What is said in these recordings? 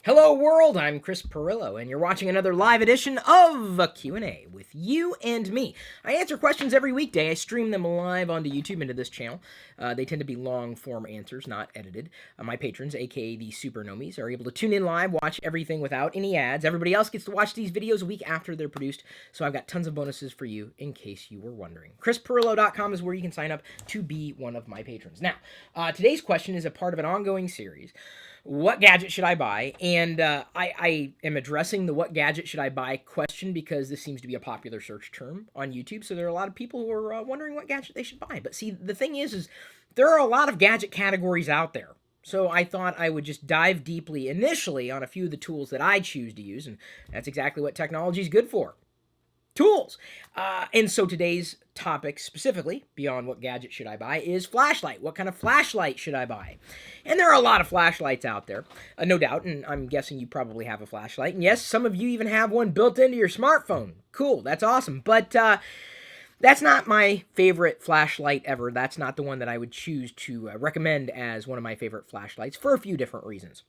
Hello world, I'm Chris Pirillo, and you're watching another live edition of a Q&A with you and me. I answer questions every weekday. I stream them live onto YouTube into this channel. They tend to be long-form answers, not edited. My patrons, aka the Super Nomies, are able to tune in live, watch everything without any ads. Everybody else gets to watch these videos a week after they're produced, so I've got tons of bonuses for you in case you were wondering. ChrisPirillo.com is where you can sign up to be one of my patrons. Now, today's question is a part of an ongoing series. What gadget should I buy? And I am addressing the what gadget should I buy question because this seems to be a popular search term on YouTube. So there are a lot of people who are wondering what gadget they should buy. But see, the thing is there are a lot of gadget categories out there. So I thought I would just dive deeply initially on a few of the tools that I choose to use. And that's exactly what technology is good for. Tools. And so today's topic specifically, beyond what gadget should I buy, is flashlight. What kind of flashlight should I buy? And there are a lot of flashlights out there, no doubt, and I'm guessing you probably have a flashlight. And yes, some of you even have one built into your smartphone. Cool, that's awesome. But that's not my favorite flashlight ever. That's not the one that I would choose to recommend as one of my favorite flashlights for a few different reasons.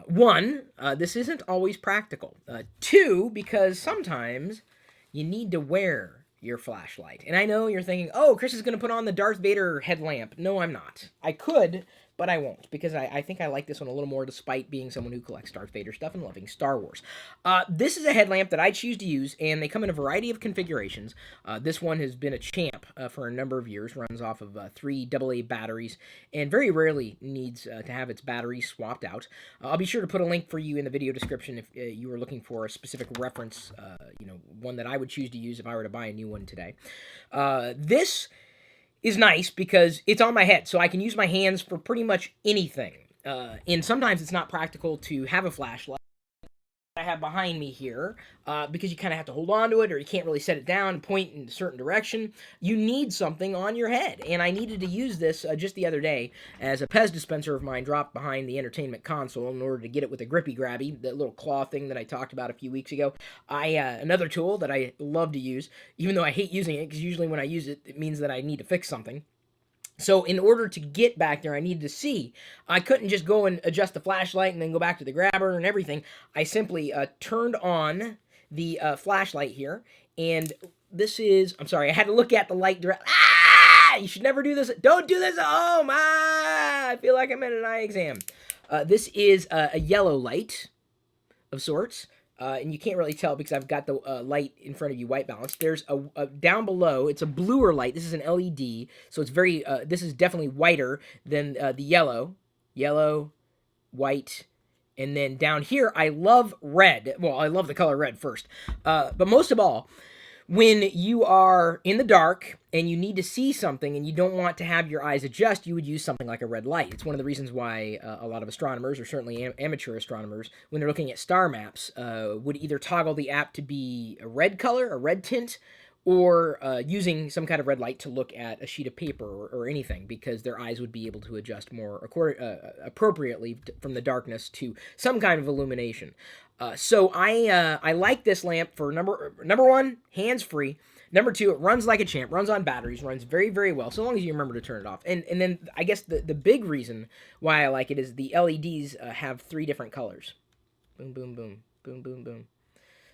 One, this isn't always practical. Two, because sometimes you need to wear your flashlight. And I know you're thinking, oh, Chris is going to put on the Darth Vader headlamp. No, I'm not. I could, but I won't, because I think I like this one a little more despite being someone who collects Darth Vader stuff and loving Star Wars. This is a headlamp that I choose to use, and they come in a variety of configurations. This one has been a champ for a number of years, runs off of 3 AA batteries, and very rarely needs to have its batteries swapped out. I'll be sure to put a link for you in the video description if you were looking for a specific reference, one that I would choose to use if I were to buy a new one today. This is nice because it's on my head, so I can use my hands for pretty much anything. And sometimes it's not practical to have a flashlight I have behind me here, because you kind of have to hold on to it, or you can't really set it down and point in a certain direction. You need something on your head, and I needed to use this just the other day as a Pez dispenser of mine dropped behind the entertainment console in order to get it with a grippy grabby, that little claw thing that I talked about a few weeks ago. Another tool that I love to use, even though I hate using it, because usually when I use it, it means that I need to fix something. So in order to get back there, I needed to see. I couldn't just go and adjust the flashlight and then go back to the grabber and everything. I simply turned on the flashlight here, and this is, I'm sorry, I had to look at the light direct. You should never do this. Don't do this at home. I feel like I'm in an eye exam. This is a yellow light of sorts. And you can't really tell because I've got the light in front of you white balanced. There's a down below, it's a bluer light. This is an LED, so it's very, this is definitely whiter than the yellow, white, and then down here, I love red. Well, I love the color red first. But most of all, when you are in the dark and you need to see something and you don't want to have your eyes adjust, you would use something like a red light. It's one of the reasons why a lot of astronomers, or certainly amateur astronomers, when they're looking at star maps, would either toggle the app to be a red color, a red tint, or using some kind of red light to look at a sheet of paper or anything, because their eyes would be able to adjust more appropriately from the darkness to some kind of illumination. So I like this lamp for number one, hands-free. Number two, it runs like a champ, runs on batteries, runs very, very well, so long as you remember to turn it off. And then I guess the big reason why I like it is the LEDs have 3 different colors. Boom, boom, boom, boom, boom, boom.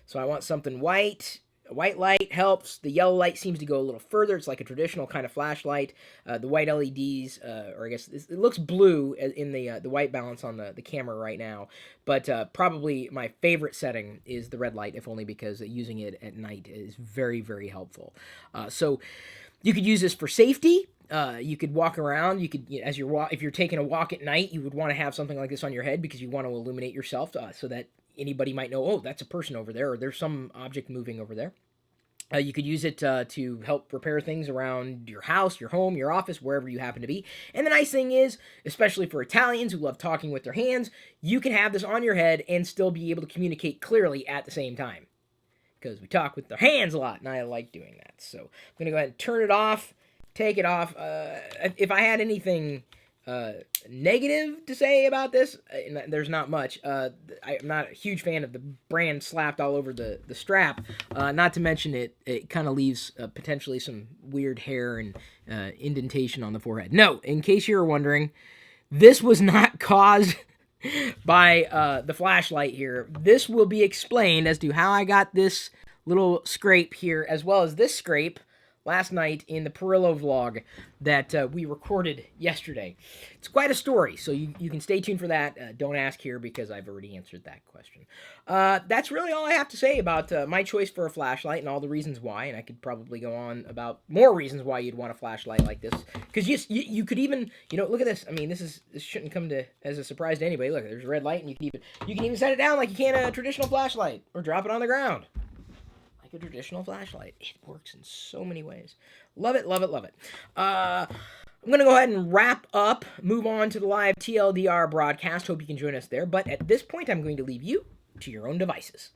So I want something white. A white light helps. The yellow light seems to go a little further. It's like a traditional kind of flashlight. The white LEDs, or I guess it looks blue in the white balance on the camera right now. But probably my favorite setting is the red light, if only because using it at night is very, very helpful. So you could use this for safety. You could walk around. You could, as if you're taking a walk at night, you would want to have something like this on your head because you want to illuminate yourself, so that anybody might know, oh, that's a person over there, or there's some object moving over there. You could use it to help repair things around your house, your home, your office, wherever you happen to be. And the nice thing is, especially for Italians who love talking with their hands, you can have this on your head and still be able to communicate clearly at the same time, because we talk with our hands a lot, and I like doing that. So I'm going to go ahead and turn it off, take it off. If I had anything negative to say about this, there's not much. I'm not a huge fan of the brand slapped all over the strap. Not to mention it kind of leaves potentially some weird hair and indentation on the forehead. No, in case you were wondering, this was not caused by the flashlight here. This will be explained as to how I got this little scrape here, as well as this scrape last night in the Pirillo vlog that we recorded yesterday. It's quite a story, so you can stay tuned for that. Don't ask here because I've already answered that question. That's really all I have to say about my choice for a flashlight and all the reasons why, and I could probably go on about more reasons why you'd want a flashlight like this. Because you could even, look at this. I mean, this shouldn't come as a surprise to anybody. Look, there's a red light, and you can even set it down like you can a traditional flashlight, or drop it on the ground. A traditional flashlight. It works in so many ways. Love it, love it, love it. I'm going to go ahead and wrap up, move on to the live TLDR broadcast. Hope you can join us there. But at this point, I'm going to leave you to your own devices.